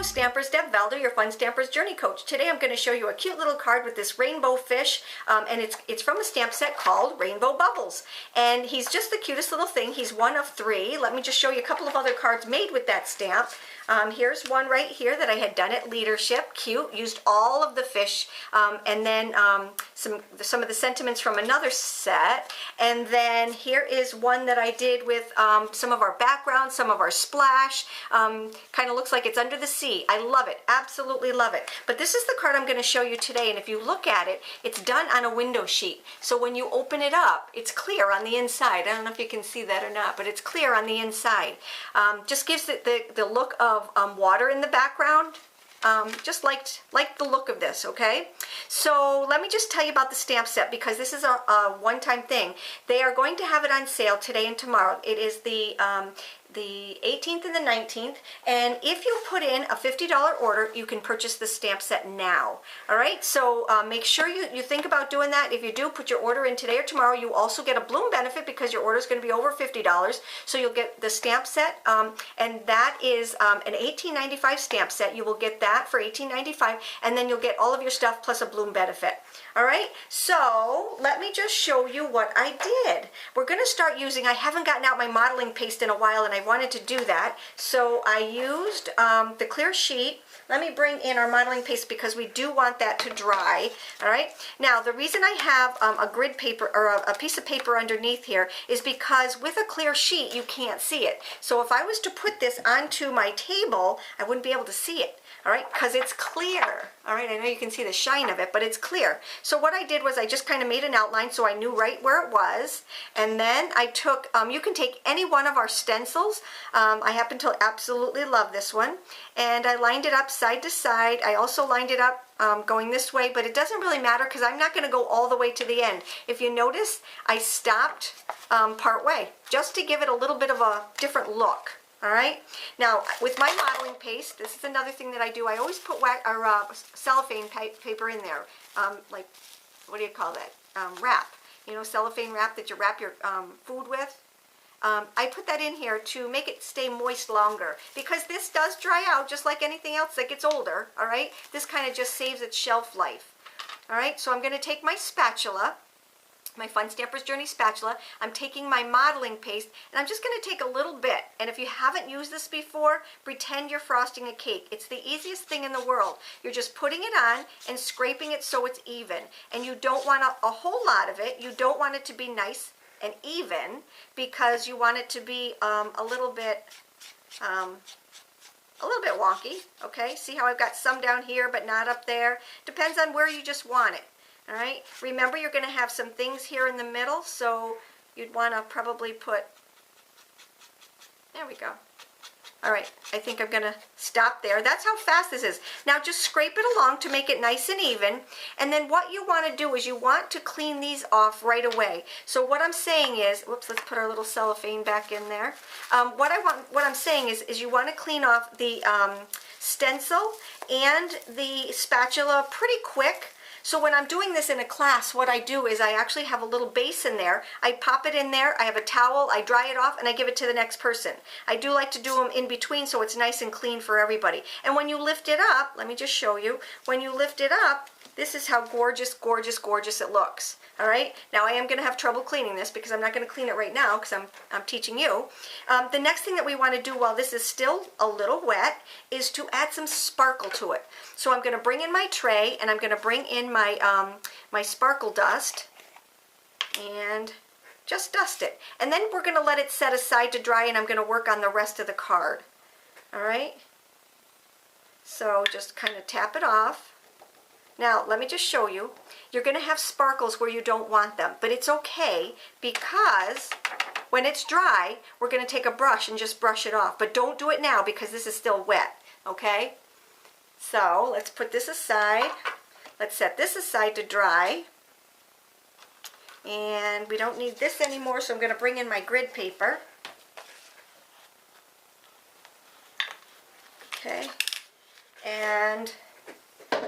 Stampers, Deb Valder, your Fun Stampers Journey Coach. Today I'm going to show you a cute little card with this rainbow fish, and it's from a stamp set called Rainbow Bubbles. And he's just the cutest little thing. He's one of three. Let me just show you a couple of other cards made with that stamp. Here's one right here that I had done at Leadership. Cute. Used all of the fish, and then some of the sentiments from another set. And then here is one that I did with some of our background, some of our splash. Kind of looks like it's under the sea. I love it. Absolutely love it. But this is the card I'm going to show you today, and if you look at it, it's done on a window sheet. So when you open it up, it's clear on the inside. I don't know if you can see that or not, but it's clear on the inside. Just gives it the look of water in the background. Just liked the look of this, okay? So let me just tell you about the stamp set, because this is a one-time thing. They are going to have it on sale today and tomorrow. It is the 18th and the 19th, and if you put in a $50 order, you can purchase the stamp set now. All right, so make sure you think about doing that. If you do, put your order in today or tomorrow. You also get a Bloom benefit because your order is going to be over $50, so you'll get the stamp set, and that is an $18.95 stamp set. You will get that for $18.95, and then you'll get all of your stuff plus a Bloom benefit. All right, so let me just show you what I did. We're going to start using, I haven't gotten out my modeling paste in a while, and I wanted to do that, so I used the clear sheet. Let me bring in our modeling paste because we do want that to dry. All right, now the reason I have a grid paper or a piece of paper underneath here is because with a clear sheet you can't see it. So if I was to put this onto my table, I wouldn't be able to see it. All right, because it's clear. All right, I know you can see the shine of it, but it's clear. So what I did was I just kind of made an outline so I knew right where it was. And then I took, you can take any one of our stencils. I happen to absolutely love this one. And I lined it up side to side. I also lined it up going this way, but it doesn't really matter because I'm not going to go all the way to the end. If you notice, I stopped part way just to give it a little bit of a different look. All right, now with my modeling paste, this is another thing that I do. I always put cellophane paper in there, like, what do you call that? Wrap, you know, cellophane wrap that you wrap your food with. I put that in here to make it stay moist longer, because this does dry out just like anything else that gets older. All right, this kind of just saves its shelf life. All right, so I'm going to take my spatula, my Fun Stampers Journey spatula. I'm taking my modeling paste, and I'm just going to take a little bit. And if you haven't used this before, pretend you're frosting a cake. It's the easiest thing in the world. You're just putting it on and scraping it so it's even. And you don't want a whole lot of it. You don't want it to be nice and even, because you want it to be a little bit wonky. Okay, see how I've got some down here but not up there? Depends on where you just want it. All right, remember you're going to have some things here in the middle, so you'd want to probably put, there we go. All right, I think I'm going to stop there. That's how fast this is. Now just scrape it along to make it nice and even, and then what you want to do is you want to clean these off right away. So what I'm saying is, whoops, let's put our little cellophane back in there. What I'm saying is you want to clean off the stencil and the spatula pretty quick. So when I'm doing this in a class, what I do is I actually have a little basin there. I pop it in there, I have a towel, I dry it off, and I give it to the next person. I do like to do them in between so it's nice and clean for everybody. And when you lift it up, let me just show you, when you lift it up, this is how gorgeous, gorgeous, gorgeous it looks. All right, now I am going to have trouble cleaning this because I'm not going to clean it right now because I'm teaching you. The next thing that we want to do while this is still a little wet is to add some sparkle to it. So I'm going to bring in my tray, and I'm going to bring in my my sparkle dust and just dust it. And then we're going to let it set aside to dry, and I'm going to work on the rest of the card. All right, so just kind of tap it off. Now, let me just show you. You're going to have sparkles where you don't want them, but it's okay, because when it's dry, we're going to take a brush and just brush it off. But don't do it now because this is still wet, okay? So let's put this aside. Let's set this aside to dry. And we don't need this anymore, so I'm going to bring in my grid paper. Okay. And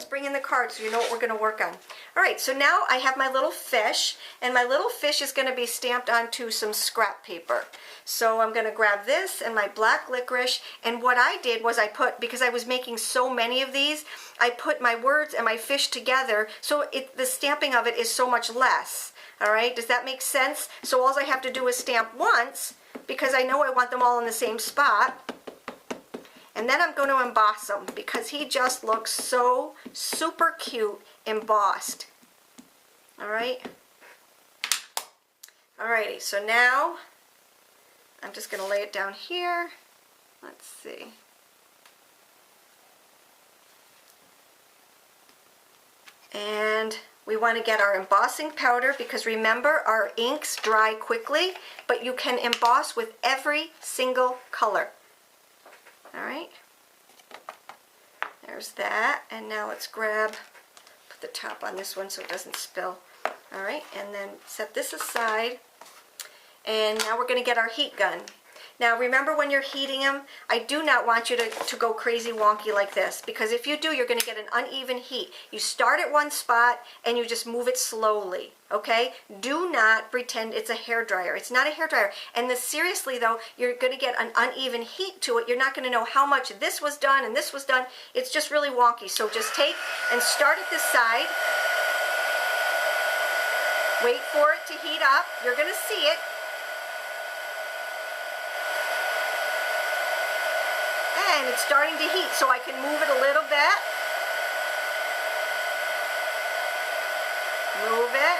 let's bring in the card so you know what we're going to work on. All right, so now I have my little fish, and my little fish is going to be stamped onto some scrap paper. So I'm going to grab this and my black licorice, and what I did was I put, because I was making so many of these, I put my words and my fish together, so the stamping of it is so much less. All right, does that make sense? So all I have to do is stamp once, because I know I want them all in the same spot. And then I'm going to emboss him because he just looks so super cute embossed. Alright? Alrighty, so now I'm just going to lay it down here. Let's see. And we want to get our embossing powder because remember, our inks dry quickly, but you can emboss with every single color. Alright, there's that, and now let's put the top on this one so it doesn't spill. Alright, and then set this aside, and now we're going to get our heat gun. Now remember, when you're heating them, I do not want you to go crazy wonky like this, because if you do, you're going to get an uneven heat. You start at one spot and you just move it slowly, okay? Do not pretend it's a hairdryer. It's not a hairdryer. And seriously though, you're going to get an uneven heat to it. You're not going to know how much this was done and this was done. It's just really wonky. So just take and start at this side. Wait for it to heat up. You're going to see it. And it's starting to heat, so I can move it a little bit. Move it.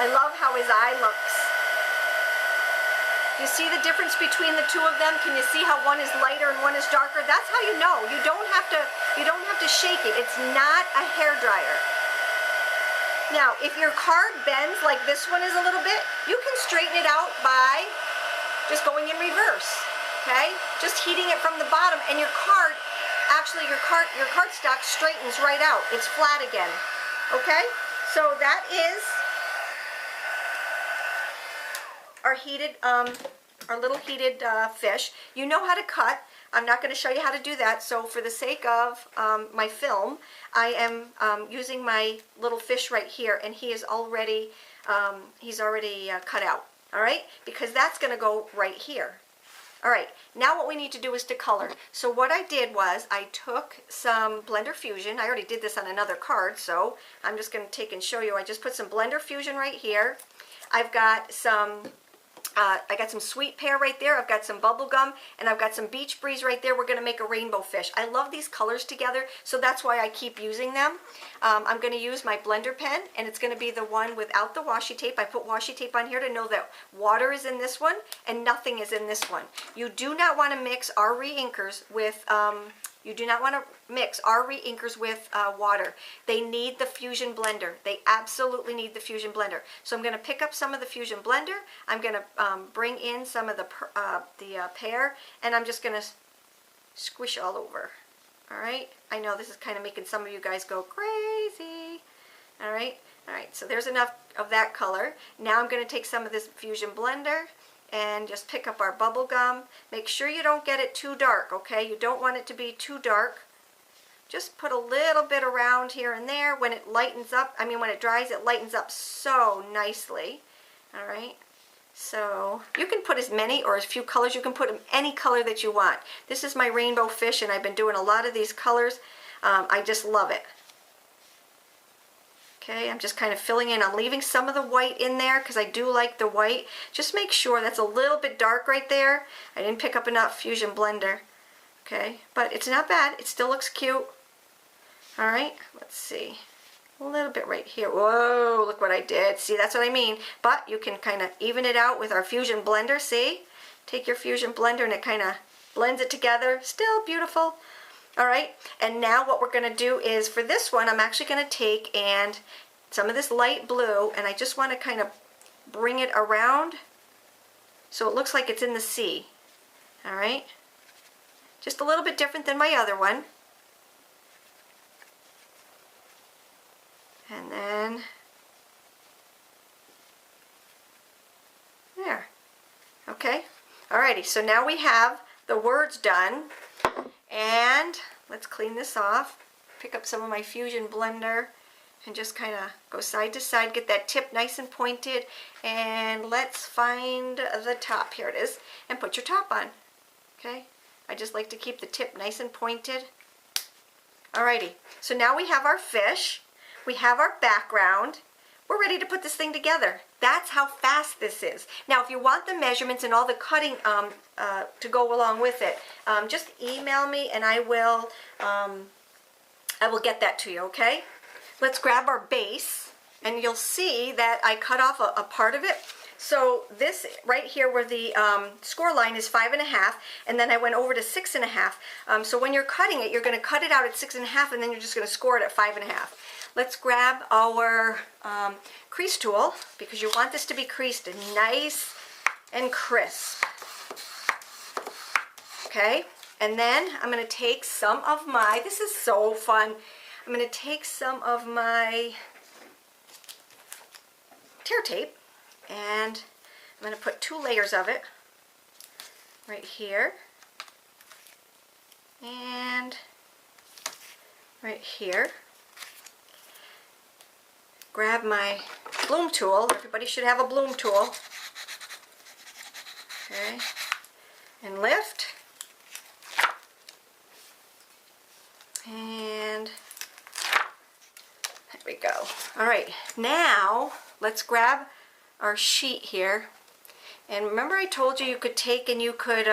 I love how his eye looks. You see the difference between the two of them? Can you see how one is lighter and one is darker? That's how you know. You don't have to shake it. It's not a hairdryer. Now, if your card bends like this one is a little bit, you can straighten it out by just going in reverse. Okay? Just heating it from the bottom, and your card, actually your cardstock straightens right out. It's flat again. Okay? So that is our heated, our little heated fish. You know how to cut. I'm not going to show you how to do that. So for the sake of my film, I am using my little fish right here, and he is already, he's already cut out. All right, because that's going to go right here. All right, now what we need to do is to color. So what I did was I took some Blender Fusion. I already did this on another card, so I'm just going to take and show you. I just put some Blender Fusion right here. I've got some I got some sweet pear right there, I've got some bubble gum, and I've got some beach breeze right there. We're going to make a rainbow fish. I love these colors together, so that's why I keep using them. I'm going to use my blender pen, and it's going to be the one without the washi tape. I put washi tape on here to know that water is in this one and nothing is in this one. You do not want to mix our re-inkers with water. They need the Fusion Blender. They absolutely need the Fusion Blender. So I'm going to pick up some of the Fusion Blender. I'm going to bring in some of the pear, and I'm just going to squish all over. All right. I know this is kind of making some of you guys go crazy. All right. All right. So there's enough of that color. Now I'm going to take some of this Fusion Blender and just pick up our bubble gum. Make sure you don't get it too dark, okay? You don't want it to be too dark. Just put a little bit around here and there. When it lightens up, when it dries, it lightens up so nicely. All right? So you can put as many or as few colors. You can put any color that you want. This is my rainbow fish, and I've been doing a lot of these colors. I just love it. Okay, I'm just kind of filling in. I'm leaving some of the white in there because I do like the white. Just make sure that's a little bit dark right there. I didn't pick up enough Fusion Blender. Okay, but it's not bad. It still looks cute. All right, let's see. A little bit right here. Whoa, look what I did. See, that's what I mean. But you can kind of even it out with our Fusion Blender. See? Take your Fusion Blender and it kind of blends it together. Still beautiful. All right, and now what we're going to do is, for this one, I'm actually going to take and some of this light blue, and I just want to kind of bring it around so it looks like it's in the sea. All right, just a little bit different than my other one. And then there. Okay, alrighty, so now we have the words done, and let's clean this off. Pick up some of my Fusion blender and just kind of go side to side, get that tip nice and pointed, and let's find the top. Here it is, and put your top on. Okay, I just like to keep the tip nice and pointed. Alrighty, so now we have our fish, we have our background, we're ready to put this thing together. That's how fast this is. Now, if you want the measurements and all the cutting to go along with it, just email me and I will get that to you, okay? Let's grab our base, and you'll see that I cut off a part of it. So this right here where the score line is 5.5, and then I went over to 6.5. So when you're cutting it, you're going to cut it out at 6.5, and then you're just going to score it at 5.5. Let's grab our crease tool, because you want this to be creased and nice and crisp. Okay, and then I'm going to take some of my, this is so fun, I'm going to take some of my tear tape, and I'm going to put 2 layers of it right here and right here. Grab my bloom tool. Everybody should have a bloom tool. Okay, and lift. And there we go. All right, now let's grab our sheet here. And remember I told you you could take and you could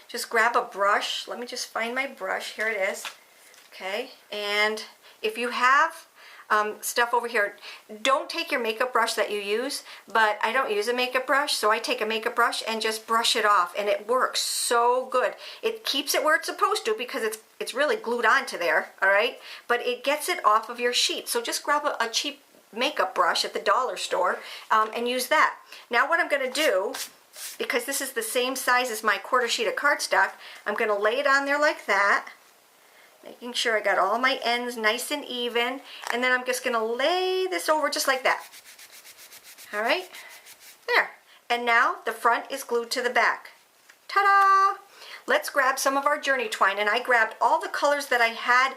just grab a brush. Let me just find my brush. Here it is. Okay, and if you have stuff over here, don't take your makeup brush that you use, but I don't use a makeup brush, so I take a makeup brush and just brush it off, and it works so good. It keeps it where it's supposed to because it's really glued onto there, all right? But it gets it off of your sheet. So just grab a cheap makeup brush at the dollar store and use that. Now what I'm going to do, because this is the same size as my quarter sheet of cardstock, I'm going to lay it on there like that, making sure I got all my ends nice and even, and then I'm just going to lay this over just like that. All right, there. And now the front is glued to the back. Ta-da! Let's grab some of our journey twine, and I grabbed all the colors that I had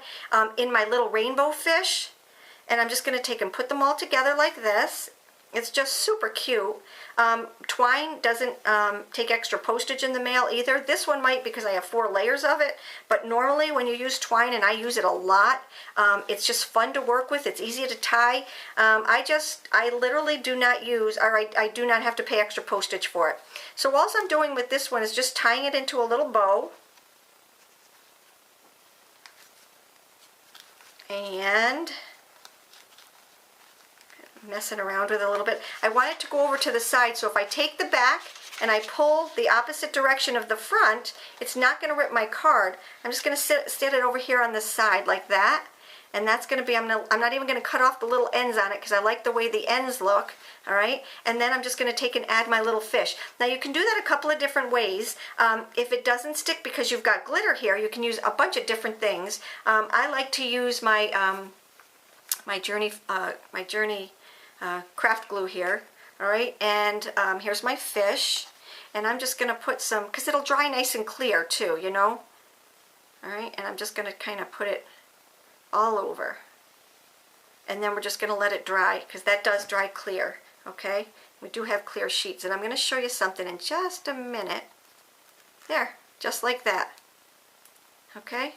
in my little rainbow fish, and I'm just going to take and put them all together like this. It's just super cute. Twine doesn't take extra postage in the mail either. This one might because I have 4 layers of it, but normally when you use twine, and I use it a lot, it's just fun to work with. It's easy to tie. I literally do not use, or I do not have to pay extra postage for it. So all I'm doing with this one is just tying it into a little bow. And messing around with it a little bit. I want it to go over to the side, so if I take the back and I pull the opposite direction of the front, it's not going to rip my card. I'm just going to set it over here on the side like that, and that's going to be, I'm not even going to cut off the little ends on it because I like the way the ends look, all right? And then I'm just going to take and add my little fish. Now you can do that a couple of different ways. If it doesn't stick because you've got glitter here, you can use a bunch of different things. I like to use my my Journey craft glue here, all right, and here's my fish, and I'm just going to put some, because it'll dry nice and clear too, you know, all right, and I'm just going to kind of put it all over, and then we're just going to let it dry, because that does dry clear, okay? We do have clear sheets, and I'm going to show you something in just a minute. There, just like that, okay?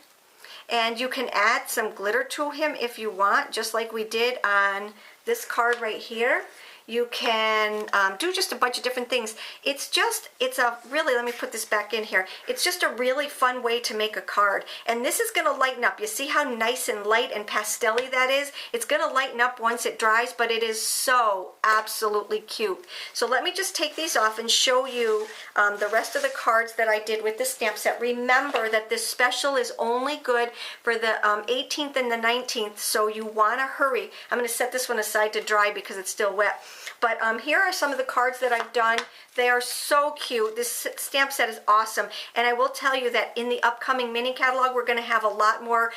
And you can add some glitter to him if you want, just like we did on this card right here. You can do just a bunch of different things. It's a really, let me put this back in here. It's just a really fun way to make a card. And this is going to lighten up. You see how nice and light and pastel-y that is? It's going to lighten up once it dries, but it is so absolutely cute. So let me just take these off and show you the rest of the cards that I did with this stamp set. Remember that this special is only good for the 18th and the 19th, so you want to hurry. I'm going to set this one aside to dry because it's still wet. But here are some of the cards that I've done. They are so cute. This stamp set is awesome. And I will tell you that in the upcoming mini catalog, we're going to have a lot more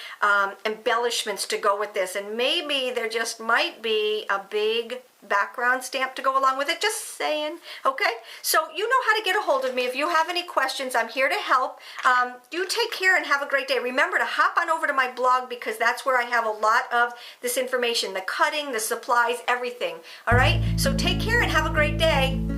embellishments to go with this. And maybe there just might be a big background stamp to go along with it. Just saying. Okay? So you know how to get a hold of me. If you have any questions, I'm here to help. You take care and have a great day. Remember to hop on over to my blog because that's where I have a lot of this information. The cutting, the supplies, everything. All right? So take care and have a great day.